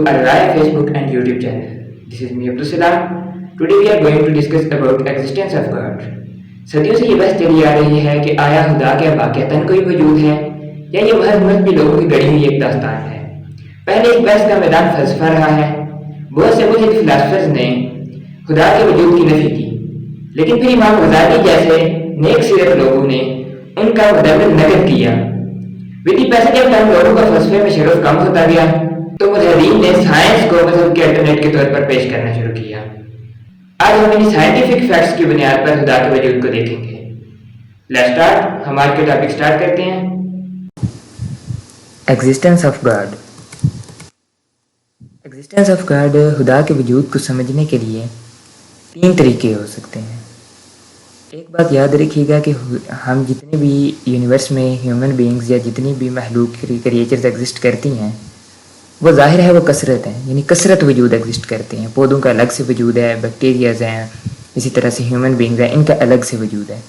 our live Facebook and YouTube channel. This is me Abdul Salam. Today we are going to discuss about existence of God. صدیوں سے یہ بحث چلی آ رہی ہے کہ آیا خدا کیا واقعتاً کوئی وجود ہے یا یہ محض مذہبی لوگوں کی گڑھی ہوئی ایک داستان ہے. پہلے اس بحث کا میدان فلسفہ رہا ہے. بہت سے ملحد فلاسفرز نے خدا کے وجود کی نفی کی، لیکن پھر امام غزالی جیسے نیک سیرت لوگوں نے ان کا مدلل نقد کیا. With the passage of time لوگوں کا فلسفے میں شغف کم ہوتا گیا تو ملحدین نے سائنس کو مذہب کے الٹرنیٹ کے طور پر پیش کرنا شروع کیا. آج ہم ان سائنٹیفک فیکٹس کی بنیاد پر خدا کے وجود کو دیکھیں گے. Let's start. ہم آج کے ٹاپک اسٹارٹ کرتے ہیں. Existence of God. Existence of God, خدا کے وجود کو سمجھنے کے لیے تین طریقے ہو سکتے ہیں. ایک بات یاد رکھیے گا کہ ہم جتنے بھی یونیورس میں ہیومن بینگز یا جتنی بھی مخلوق کریچرز ایگزسٹ کرتی ہیں وہ ظاہر ہے وہ کثرت ہیں، یعنی کثرت وجود ایگزسٹ کرتے ہیں. پودوں کا الگ سے وجود ہے، بیکٹیریاز ہیں، اسی طرح سے ہیومن بینگز ہیں، ان کا الگ سے وجود ہے.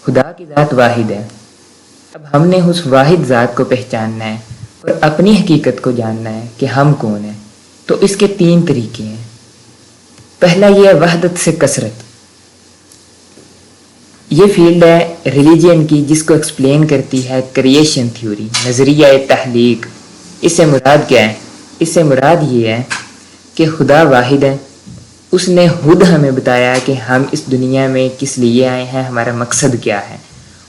خدا کی ذات واحد ہے. اب ہم نے اس واحد ذات کو پہچاننا ہے اور اپنی حقیقت کو جاننا ہے کہ ہم کون ہیں. تو اس کے تین طریقے ہیں. پہلا یہ ہے وحدت سے کثرت. یہ فیلڈ ہے ریلیجن کی جس کو ایکسپلین کرتی ہے کریشن تھیوری، نظریہ تخلیق. اس سے مراد کیا ہے؟ اس سے مراد یہ ہے کہ خدا واحد ہے. اس نے خود ہمیں بتایا کہ ہم اس دنیا میں کس لیے آئے ہیں، ہمارا مقصد کیا ہے،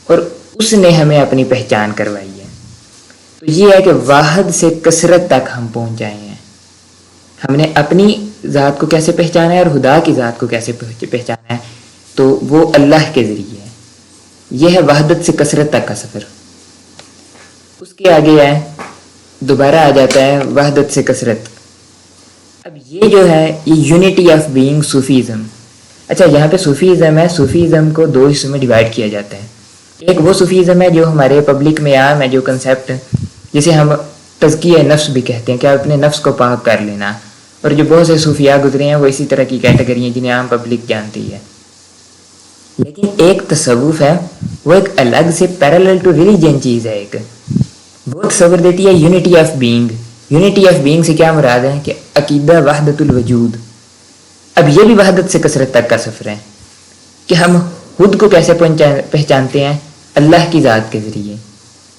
اور اس نے ہمیں اپنی پہچان کروائی ہے. تو یہ ہے کہ واحد سے کثرت تک ہم پہنچ جائے ہیں. ہم نے اپنی ذات کو کیسے پہچانا ہے اور خدا کی ذات کو کیسے پہچانا ہے، تو وہ اللہ کے ذریعے ہے. یہ ہے وحدت سے کثرت تک کا سفر. اس کے آگے ہے دوبارہ آ جاتا ہے وحدت سے کثرت. اب یہ جو ہے یہ یونٹی آف بینگ صوفیزم. اچھا، یہاں پہ صوفیزم ہے. صوفیزم کو دو حصوں میں ڈیوائڈ کیا جاتا ہے. ایک وہ صوفیزم ہے جو ہمارے پبلک میں عام ہے، جو کنسیپٹ جسے ہم تزکیہ نفس بھی کہتے ہیں کہ اپنے نفس کو پاک کر لینا، اور جو بہت سے صوفیاء گزرے ہیں وہ اسی طرح کی کیٹیگری ہیں جنہیں عام پبلک جانتی ہے. لیکن ایک تصوف ہے، وہ ایک الگ سے پیرالل ٹو ریلیجن چیز ہے. ایک وہ تصور دیتی ہے unity of being. Unity of being سے کیا مراد ہے کہ عقیدہ وحدت الوجود. اب یہ بھی وحدت سے کثرت تک کا سفر ہے کہ ہم خود کو کیسے پہچانتے ہیں، اللہ کی ذات کے ذریعے.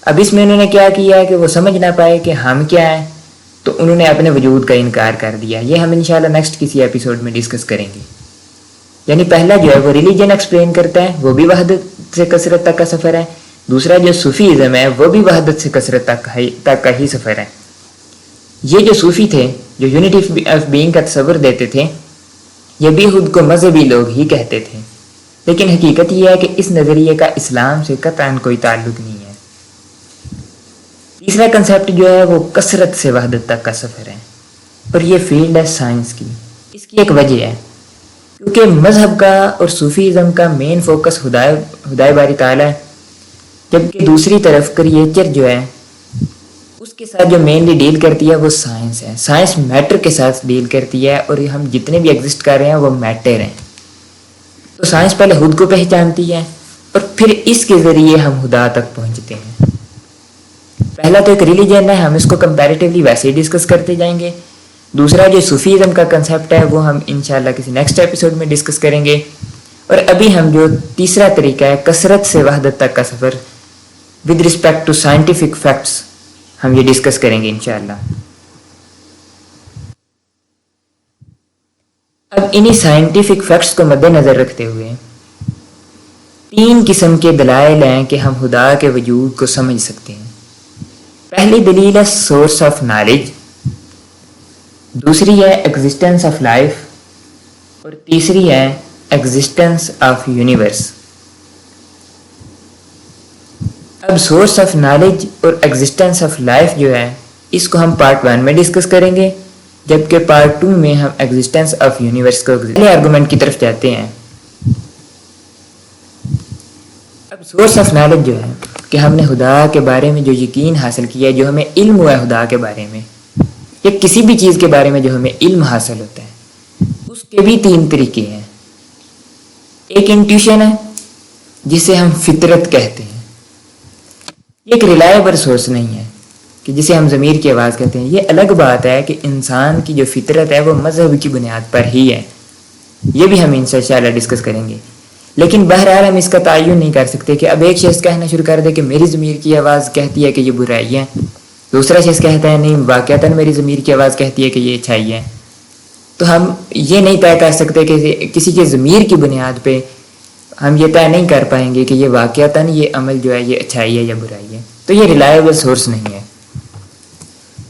اب اس میں انہوں نے کیا کیا ہے کہ وہ سمجھ نہ پائے کہ ہم کیا ہیں، تو انہوں نے اپنے وجود کا انکار کر دیا. یہ ہم انشاءاللہ نیکسٹ کسی ایپیسوڈ میں ڈسکس کریں گے. یعنی پہلا جو ہے وہ ریلیجن ایکسپلین کرتا ہے، وہ بھی وحدت سے کثرت تک کا سفر ہے. دوسرا جو صوفیزم ہے وہ بھی وحدت سے کثرت تک کا ہی سفر ہے. یہ جو صوفی تھے جو یونٹی آف بینگ کا تصور دیتے تھے، یہ بھی خود کو مذہبی لوگ ہی کہتے تھے. لیکن حقیقت یہ ہے کہ اس نظریے کا اسلام سے قطعاً کوئی تعلق نہیں ہے. تیسرا کنسیپٹ جو ہے وہ کثرت سے وحدت تک کا سفر ہے، اور یہ فیلڈ ہے سائنس کی. اس کی ایک وجہ ہے کیونکہ مذہب کا اور صوفیزم کا مین فوکس خدائے باری تعالیٰ ہے، جبکہ دوسری طرف کریچر جو ہے اس کے ساتھ جو مینلی ڈیل کرتی ہے وہ سائنس ہے. سائنس میٹر کے ساتھ ڈیل کرتی ہے، اور ہم جتنے بھی ایگزسٹ کر رہے ہیں وہ میٹر ہیں. تو سائنس پہلے خود کو پہچانتی ہے اور پھر اس کے ذریعے ہم خدا تک پہنچتے ہیں. پہلا تو ایک ریلیجن ہے، ہم اس کو کمپیریٹیولی ویسے ہی ڈسکس کرتے جائیں گے. دوسرا جو صوفیزم کا کنسیپٹ ہے وہ ہم انشاءاللہ کسی نیکسٹ ایپیسوڈ میں ڈسکس کریں گے. اور ابھی ہم جو تیسرا طریقہ ہے کثرت سے وحدت تک کا سفر with respect to scientific facts, ہم یہ ڈسکس کریں گے انشاءاللہ. اب انہی سائنٹیفک فیکٹس کو مد نظر رکھتے ہوئے تین قسم کے دلائل ہیں کہ ہم خدا کے وجود کو سمجھ سکتے ہیں. پہلی دلیل ہے سورس آف نالج، دوسری ہے ایگزسٹنس آف لائف، اور تیسری ہے ایگزسٹنس آف یونیورس. اب سورس آف نالج اور ایگزسٹنس آف لائف جو ہے اس کو ہم پارٹ 1 میں ڈسکس کریں گے، جبکہ پارٹ 2 میں ہم ایگزسٹنس آف یونیورس کو پہلے آرگومنٹ کی طرف جاتے ہیں. اب سورس آف نالج جو ہے کہ ہم نے خدا کے بارے میں جو یقین حاصل کیا ہے، جو ہمیں علم ہوا ہے خدا کے بارے میں، یا کسی بھی چیز کے بارے میں جو ہمیں علم حاصل ہوتا ہے، اس کے بھی تین طریقے ہیں. ایک انٹیوشن ہے جسے ہم فطرت کہتے ہیں. یہ ایک ریلائبل سورس نہیں ہے. کہ جسے ہم ضمیر کی آواز کہتے ہیں. یہ الگ بات ہے کہ انسان کی جو فطرت ہے وہ مذہب کی بنیاد پر ہی ہے. یہ بھی ہم انشاءاللہ ڈسکس کریں گے. لیکن بہرحال ہم اس کا تعین نہیں کر سکتے کہ اب ایک شخص کہنا شروع کر دے کہ میری ضمیر کی آواز کہتی ہے کہ یہ برائی ہے, دوسرا شخص کہتا ہے نہیں واقعتاً میری ضمیر کی آواز کہتی ہے کہ یہ اچھائی ہے. تو ہم یہ نہیں طے کر سکتے کہ کسی کے ضمیر کی بنیاد پہ ہم یہ طے نہیں کر پائیں گے کہ یہ واقعتاً یہ عمل جو ہے یہ اچھائی ہے یا برائی ہے. تو یہ ریلائبل سورس نہیں ہے.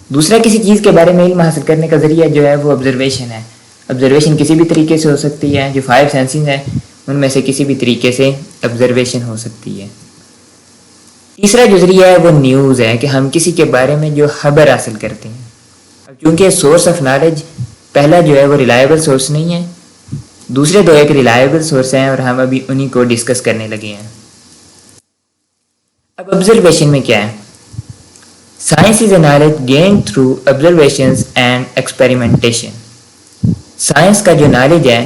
دوسرا کسی چیز کے بارے میں علم حاصل کرنے کا ذریعہ جو ہے وہ آبزرویشن ہے. آبزرویشن کسی بھی طریقے سے ہو سکتی ہے. جو 5 سینسز ہیں ان میں سے کسی بھی طریقے سے آبزرویشن ہو سکتی ہے. تیسرا جو ذریعہ ہے وہ نیوز ہے کہ ہم کسی کے بارے میں جو خبر حاصل کرتے ہیں. اب چونکہ سورس آف نالج پہلا جو ہے وہ ریلائبل سورس نہیں ہے, دوسرے دو ایک ریلائبل سورس ہیں اور ہم ابھی انہی کو ڈسکس کرنے لگے ہیں. اب آبزرویشن میں کیا ہے؟ Science is a knowledge gained through observations and experimentation. Science کا جو نالج ہے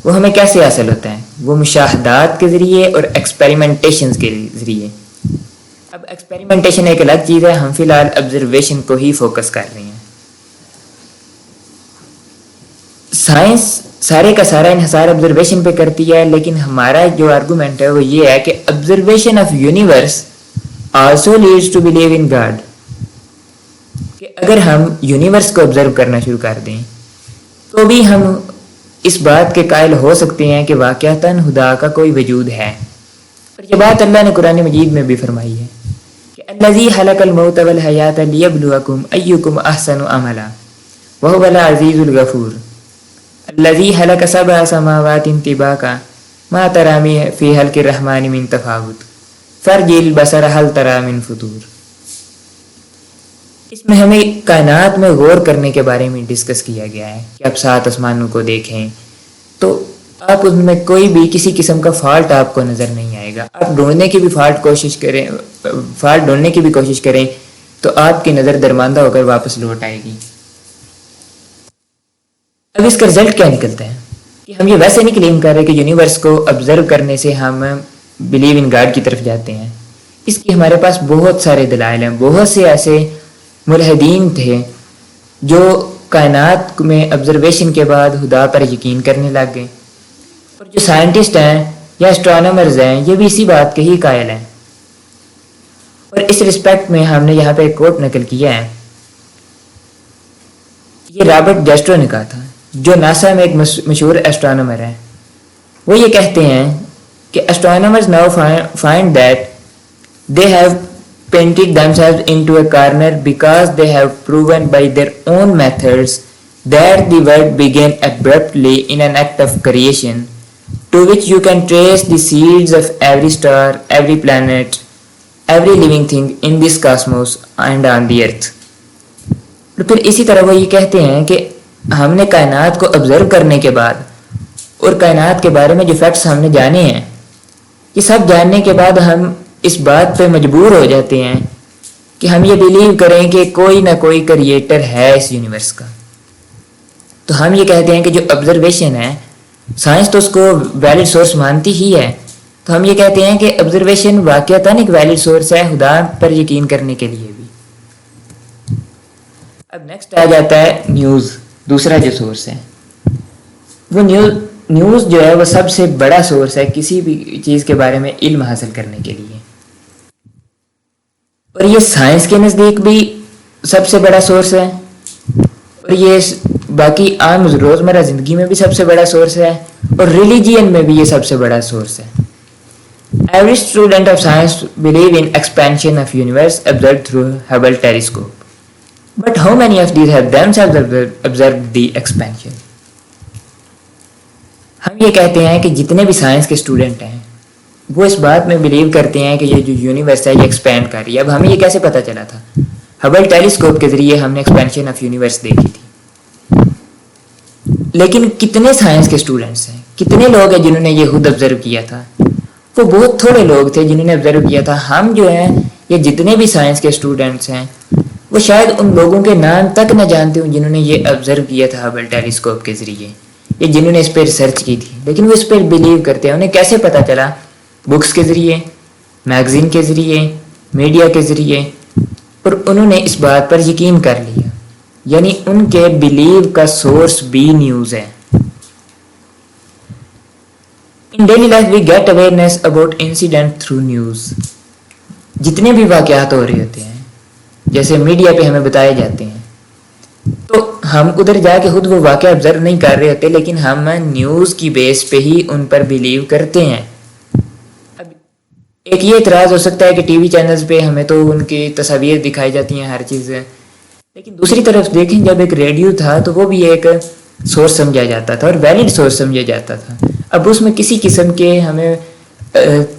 وہ ہمیں کیسے حاصل ہوتا ہے؟ وہ مشاہدات کے ذریعے اور ایکسپیریمنٹیشنز کے ذریعے. اب ایکسپیریمنٹیشن ایک الگ چیز ہے, ہم فی الحال آبزرویشن کو ہی فوکس کر رہے ہیں. سائنس سارے کا سارا انحصار آبزرویشن پہ کرتی ہے, لیکن ہمارا جو آرگومنٹ ہے وہ یہ ہے کہ observation of universe also leads to believe in God. کہ اگر ہم یونیورس کو آبزرو کرنا شروع کر دیں تو بھی ہم اس بات کے قائل ہو سکتے ہیں کہ واقعتاً خدا کا کوئی وجود ہے. اور یہ بات اللہ نے قرآن مجید میں بھی فرمائی ہے کہ الذی خلق الموت والحیات لیبلوکم ایکم احسن عملا وہو العزیز الغفور. الذی خلق 7 سماوات طباقا ما تری فی خلق الرحمن من تفاوت فارجع البصر هل تری من فطور. اس میں ہمیں کائنات میں غور کرنے کے بارے میں ڈسکس کیا گیا ہے کہ آپ 7 آسمانوں کو دیکھیں تو آپ ان میں کوئی بھی کسی قسم کا فالٹ آپ کو نظر نہیں آئے گا. آپ ڈھونڈنے کی بھی فالٹ ڈھونڈنے کی بھی کوشش کریں تو آپ کی نظر درماندہ ہو کر واپس لوٹ آئے گی. اب اس کا رزلٹ کیا نکلتا ہے کہ ہم یہ ویسے نہیں کلیم کر رہے کہ یونیورس کو آبزرو کرنے سے ہم بلیو ان گاڈ کی طرف جاتے ہیں. اس کی ہمارے پاس بہت سارے دلائل ہیں. بہت سے ایسے ملحدین تھے جو کائنات میں آبزرویشن کے بعد خدا پر یقین کرنے لگ گئے, اور جو سائنٹسٹ ہیں یا اسٹرانومرز ہیں یہ بھی اسی بات کے ہی قائل ہیں. اور اس رسپیکٹ میں ہم نے یہاں پہ ایک کوٹ نقل کیا ہے, یہ رابرٹ جیسٹرو نے کہا تھا جو ناسا میں ایک مشہور اسٹرانومر ہے. وہ یہ کہتے ہیں کہ astronomers now find that they have painted themselves into a corner because they have proven by their own methods that the world began abruptly in an act of creation to which you can trace the seeds of every star, every planet, every living thing in this cosmos and on the earth. اور پھر اسی طرح وہ یہ کہتے ہیں کہ ہم نے کائنات کو آبزرو کرنے کے بعد اور کائنات کے بارے میں جو فیکٹس ہم نے جانے ہیں یہ سب جاننے کے بعد ہم اس بات پہ مجبور ہو جاتے ہیں کہ ہم یہ بلیو کریں کہ کوئی نہ کوئی کریٹر ہے اس یونیورس کا. تو ہم یہ کہتے ہیں کہ جو آبزرویشن ہے, سائنس تو اس کو ویلڈ سورس مانتی ہی ہے, تو ہم یہ کہتے ہیں کہ آبزرویشن واقعتاً ایک ویلڈ سورس ہے خدا پر یقین کرنے کے لیے بھی. اب نیکسٹ آ جاتا ہے نیوز. دوسرا جو سورس ہے وہ نیوز جو ہے وہ سب سے بڑا سورس ہے کسی بھی چیز کے بارے میں علم حاصل کرنے کے لیے, اور یہ سائنس کے نزدیک بھی سب سے بڑا سورس ہے, اور یہ باقی عام روزمرہ زندگی میں بھی سب سے بڑا سورس ہے, اور ریلیجین میں بھی یہ سب سے بڑا سورس ہے. Every student of science believe in expansion of universe observed through Hubble telescope. But how many of these have themselves observed the expansion? ہم یہ کہتے ہیں کہ جتنے بھی سائنس کے اسٹوڈنٹ ہیں وہ اس بات میں بلیو کرتے ہیں کہ یہ جو یونیورس ہے یہ ایکسپینڈ کر رہی ہے. اب ہمیں یہ کیسے پتہ چلا تھا؟ ہبل ٹیلیسکوپ کے ذریعے ہم نے ایکسپینشن آف یونیورس دیکھی تھی. لیکن کتنے سائنس کے اسٹوڈنٹس ہیں, کتنے لوگ ہیں جنہوں نے یہ خود آبزرو کیا تھا؟ وہ بہت تھوڑے لوگ تھے جنہوں نے آبزرو کیا تھا. ہم جو ہیں یہ جتنے بھی سائنس کے اسٹوڈنٹس ہیں وہ شاید ان لوگوں کے نام تک نہ جانتے ہوں جنہوں نے یہ آبزرو کیا تھا ہبل ٹیلیسکوپ کے ذریعے, یہ جنہوں نے اس پہ ریسرچ کی تھی. لیکن وہ اس پہ بلیو کرتے ہیں. انہیں کیسے پتہ چلا؟ بکس کے ذریعے, میگزین کے ذریعے, میڈیا کے ذریعے. اور انہوں نے اس بات پر یقین کر لیا، یعنی ان کے بلیو کا سورس بھی نیوز ہے۔ In daily life we get awareness about incident through news۔ جتنے بھی واقعات ہو رہے ہوتے ہیں جیسے میڈیا پہ ہمیں بتائے جاتے ہیں، تو ہم ادھر جا کے خود وہ واقعہ آبزرو نہیں کر رہے ہوتے، لیکن ہم نیوز کی بیس پہ ہی ان پر بلیو کرتے ہیں۔ اب ایک یہ اعتراض ہو سکتا ہے کہ ٹی وی چینلز پہ ہمیں تو ان کی تصاویر دکھائی جاتی ہیں ہر چیز، لیکن دوسری طرف دیکھیں جب ایک ریڈیو تھا تو وہ بھی ایک سورس سمجھا جاتا تھا اور ویلڈ سورس سمجھا جاتا تھا۔ اب اس میں کسی قسم کے ہمیں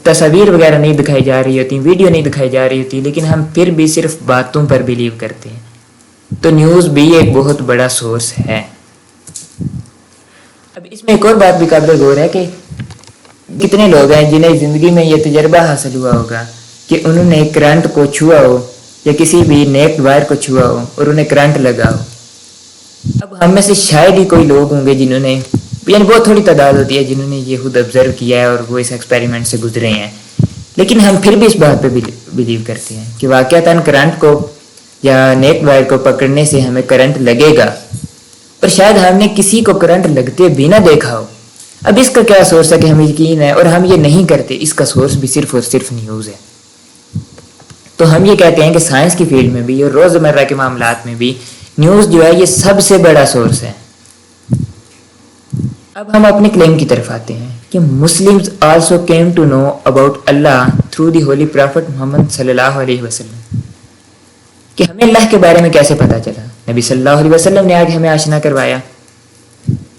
تصاویر وغیرہ نہیں دکھائی جا رہی ہوتی، ویڈیو نہیں دکھائی جا رہی ہوتی، لیکن ہم پھر بھی صرف باتوں پر بلیو کرتے ہیں۔ تو نیوز بھی ایک بہت بڑا سورس ہے۔ اب اس میں ایک اور بات بھی قابل غور ہے کہ کتنے لوگ ہیں جنہیں زندگی میں یہ تجربہ حاصل ہوا ہوگا کہ انہوں نے کرنٹ کو چھوا ہو یا کسی بھی نیک وائر کو چھوا ہو اور انہیں کرنٹ لگا ہو۔ اب ہم میں سے شاید ہی کوئی لوگ ہوں گے جنہوں نے، یعنی بہت تھوڑی تعداد ہوتی ہے جنہوں نے یہ خود آبزرو کیا ہے اور وہ اس ایکسپیریمنٹ سے گزرے ہیں، لیکن ہم پھر بھی اس بات پہ بلیو کرتے ہیں کہ واقعتاً کرنٹ کو یا نیک وائر کو پکڑنے سے ہمیں کرنٹ لگے گا، اور شاید ہم نے کسی کو کرنٹ لگتے بھی نہ دیکھا ہو۔ اب اس کا کیا سورس ہے کہ ہمیں یقین ہے اور ہم یہ نہیں کرتے؟ اس کا سورس بھی صرف اور صرف نیوز ہے۔ تو ہم یہ کہتے ہیں کہ سائنس کی فیلڈ میں بھی اور روزمرہ کے معاملات میں بھی نیوز جو ہے یہ سب سے بڑا سورس ہے۔ اب ہم اپنے کلیم کی طرف آتے ہیں کہ Muslims also came to know about اللہ through the holy prophet Muhammad صلی اللہ علیہ وسلم، کہ ہمیں اللہ کے بارے میں کیسے پتا چلا؟ نبی صلی اللہ علیہ وسلم نے آگے ہمیں آشنا کروایا۔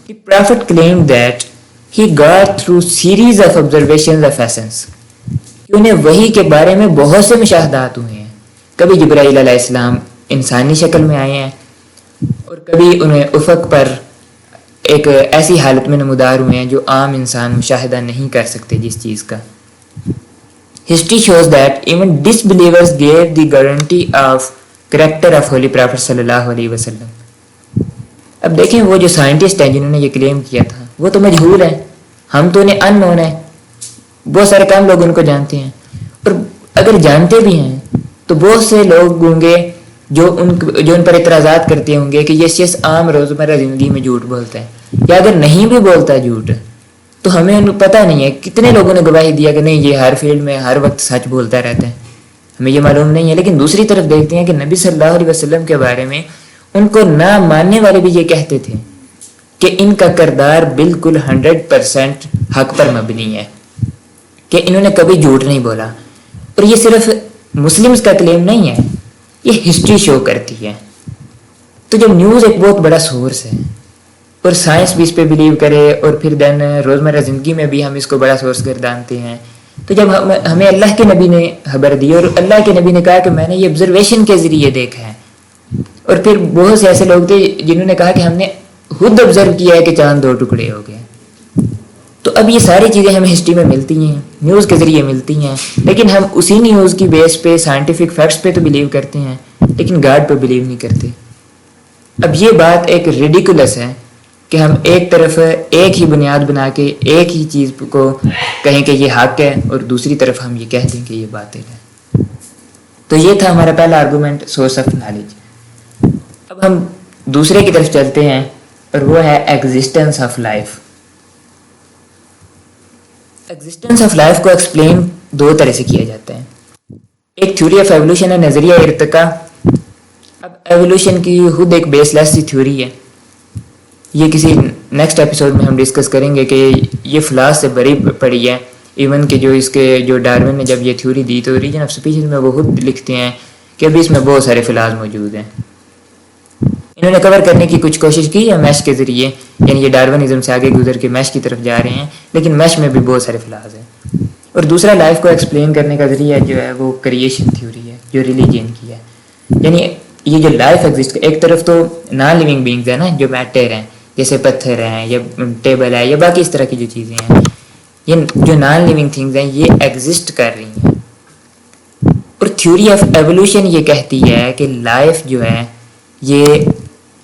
The prophet claimed that he got through series of observations of essence، کہ انہیں وحی کے بارے میں بہت سے مشاہدات ہوئے ہیں۔ کبھی جبرائیل علیہ السلام انسانی شکل میں آئے ہیں اور کبھی انہیں افق پر ایک ایسی حالت میں نمودار ہوئے ہیں جو عام انسان مشاہدہ نہیں کر سکتے جس چیز کا۔ History shows that even disbelievers gave the guarantee of character of holy prophet صلی اللہ علیہ وسلم۔ اب دیکھیں وہ جو سائنٹسٹ ہیں جنہوں نے یہ کلیم کیا تھا وہ تو مجہول ہیں، ہم تو انہیں ان نون ہیں، بہت سارے کم لوگ ان کو جانتے ہیں، اور اگر جانتے بھی ہیں تو بہت سے لوگ ہوں گے جو ان پر اعتراضات کرتے ہوں گے کہ یہ شخص عام روزمرہ زندگی میں جھوٹ بولتا ہے، یا اگر نہیں بھی بولتا جھوٹ تو ہمیں پتہ نہیں ہے کتنے لوگوں نے گواہی دیا کہ نہیں یہ ہر فیلڈ میں ہر وقت سچ بولتا رہتا ہے، ہمیں یہ معلوم نہیں ہے۔ لیکن دوسری طرف دیکھتے ہیں کہ نبی صلی اللہ علیہ وسلم کے بارے میں ان کو نہ ماننے والے بھی یہ کہتے تھے کہ ان کا کردار بالکل 100% حق پر مبنی ہے، کہ انہوں نے کبھی جھوٹ نہیں بولا۔ اور یہ صرف مسلمز کا کلیم نہیں ہے، یہ ہسٹری شو کرتی ہے۔ تو جب نیوز ایک بہت بڑا سورس ہے اور سائنس بھی اس پہ بلیو کرے اور پھر دین روزمرہ زندگی میں بھی ہم اس کو بڑا سورس گردانتے ہیں، تو جب ہمیں اللہ کے نبی نے خبر دی اور اللہ کے نبی نے کہا کہ میں نے یہ آبزرویشن کے ذریعے دیکھا ہے، اور پھر بہت سے ایسے لوگ تھے جنہوں نے کہا کہ ہم نے خود آبزرو کیا ہے کہ چاند 2 ٹکڑے ہو گئے، تو اب یہ ساری چیزیں ہمیں ہسٹری میں ملتی ہیں، نیوز کے ذریعے ملتی ہیں، لیکن ہم اسی نیوز کی بیس پہ سائنٹیفک فیکٹس پہ تو بلیو کرتے ہیں لیکن گاڈ پہ بلیو نہیں کرتے۔ اب یہ بات ایک ریڈیکولس ہے کہ ہم ایک طرف ایک ہی بنیاد بنا کے ایک ہی چیز کو کہیں کہ یہ حق ہے اور دوسری طرف ہم یہ کہہ دیں کہ یہ باطل ہے۔ تو یہ تھا ہمارا پہلا آرگومنٹ، سورس آف نالج۔ اب ہم دوسرے کی طرف چلتے ہیں اور وہ ہے existence of life. Existence of life کو ایکسپلین 2 طرح سے کیا جاتا ہے، ایک تھیوری آف ایوولوشن ہے، نظریہ ارتقاء۔ اب ایوولوشن کی خود ایک بیس لیس سی تھیوری ہے، یہ کسی نیکسٹ ایپیسوڈ میں ہم ڈسکس کریں گے کہ یہ فلاس سے بری پڑی ہے، ایون کہ جو ڈارون نے جب یہ تھیوری دی تو ریجن آف اسپیشیز میں وہ خود لکھتے ہیں کہ ابھی اس میں بہت سارے فلاز موجود ہیں۔ انہوں نے کور کرنے کی کچھ کوشش کی ہے میش کے ذریعے، یعنی یہ ڈارونزم سے آگے گزر کے میش کی طرف جا رہے ہیں، لیکن میش میں بھی بہت سارے فلاز ہیں۔ اور دوسرا لائف کو ایکسپلین کرنے کا ذریعہ جو ہے وہ کریشن تھیوری ہے جو ریلیجن کی ہے، یعنی یہ جو لائف ایگزسٹ، ایک طرف تو نان لیونگ بینگز ہیں نا جو میٹر ہیں جیسے پتھر ہیں یا ٹیبل ہے یا باقی اس طرح کی جو چیزیں ہیں، یہ جو نان لیونگ تھنگز ہیں یہ ایگزسٹ کر رہی ہیں۔ اور تھیوری آف ایوولوشن یہ کہتی ہے کہ لائف جو ہے یہ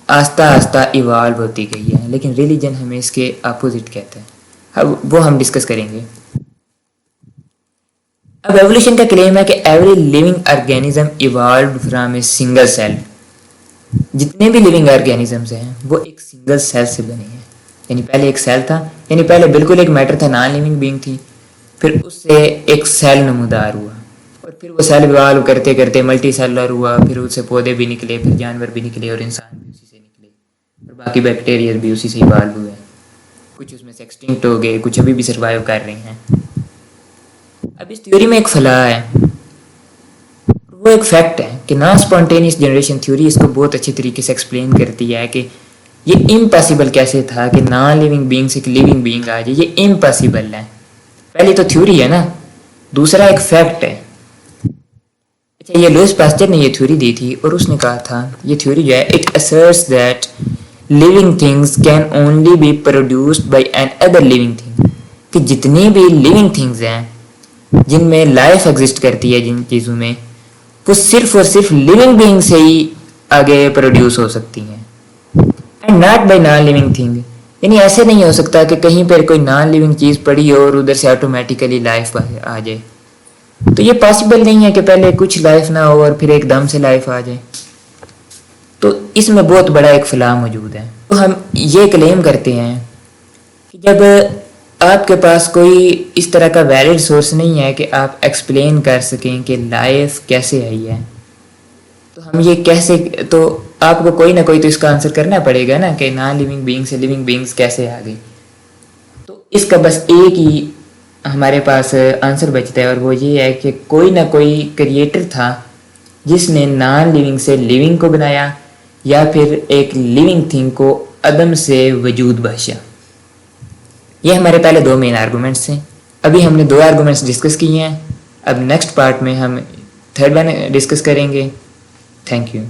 آہستہ آہستہ ایوالو ہوتی گئی ہے، لیکن ریلیجن ہمیں اس کے اپوزٹ کہتا ہے، اب وہ ہم ڈسکس کریں گے۔ اب ایولیوشن کا کلیم ہے کہ every living organism evolved from a single cell. جتنے بھی لیونگ آرگینزمز ہیں وہ ایک سنگل سیل سے بنے ہیں. یعنی پہلے ایک سیل تھا، یعنی پہلے بالکل ایک میٹر تھا، نان لیونگ بینگ تھی، پھر اس سے ایک سیل نمودار ہوا، اور پھر وہ سیل ایوالو کرتے کرتے ملٹی سیلر ہوا، پھر اس سے پودے بھی نکلے، پھر جانور بھی نکلے، اور انسان بھی اسی سے نکلے، اور باقی بیکٹیریاز بھی اسی سے ایوالو ہوئے. کچھ اس میں سے ایکسٹنکٹ ہو گئے، کچھ ابھی بھی سروائیو کر رہے ہیں. اب اس تھیوری میں ایک فلاح ہے، وہ ایک فیکٹ ہے کہ نان اسپونٹینیس جنریشن تھیوری اس کو بہت اچھے طریقے سے ایکسپلین کرتی ہے کہ یہ امپاسبل کیسے تھا کہ نان لیونگ بینگ سے ایک لیونگ بینگ آ جائے. یہ امپاسبل ہے. پہلی تو تھیوری ہے نا، دوسرا ایک فیکٹ ہے. اچھا، یہ لوئس پاسچر نے یہ تھیوری دی تھی، اور اس نے کہا تھا یہ تھیوری جو ہے it asserts that living things can only be produced by an other living thing، کہ جتنی بھی لیونگ تھنگز ہیں جن میں لائف ایگزسٹ کرتی ہے، جن چیزوں میں، وہ صرف اور صرف لیونگ بینگ سے ہی آگے پروڈیوس ہو سکتی ہیں، and not by non living thing. یعنی ایسے نہیں ہو سکتا کہ کہیں پر کوئی نان لیونگ چیز پڑی ہو اور ادھر سے آٹومیٹیکلی لائف آ جائے. تو یہ پاسبل نہیں ہے کہ پہلے کچھ لائف نہ ہو اور پھر ایک دم سے لائف آ جائے. تو اس میں بہت بڑا ایک فلاح موجود ہے. تو ہم یہ کلیم کرتے ہیں کہ جب آپ کے پاس کوئی اس طرح کا ویلڈ سورس نہیں ہے کہ آپ ایکسپلین کر سکیں کہ لائف کیسے آئی ہے، تو ہم یہ کیسے، تو آپ کو کوئی نہ کوئی تو اس کا آنسر کرنا پڑے گا نا کہ نان لیونگ بینگ سے لیونگ بینگز کیسے آ گئی. تو اس کا بس ایک ہی ہمارے پاس آنسر بچتا ہے، اور وہ یہ ہے کہ کوئی نہ کوئی کریٹر تھا جس نے نان لیونگ سے لیونگ کو بنایا، یا پھر ایک لیونگ تھنگ کو عدم سے وجود بخشا. یہ ہمارے پہلے دو مین آرگومنٹس ہیں. ابھی ہم نے دو آرگومنٹس ڈسکس کیے ہیں. اب نیکسٹ پارٹ میں ہم تھرڈ ون ڈسکس کریں گے. Thank you.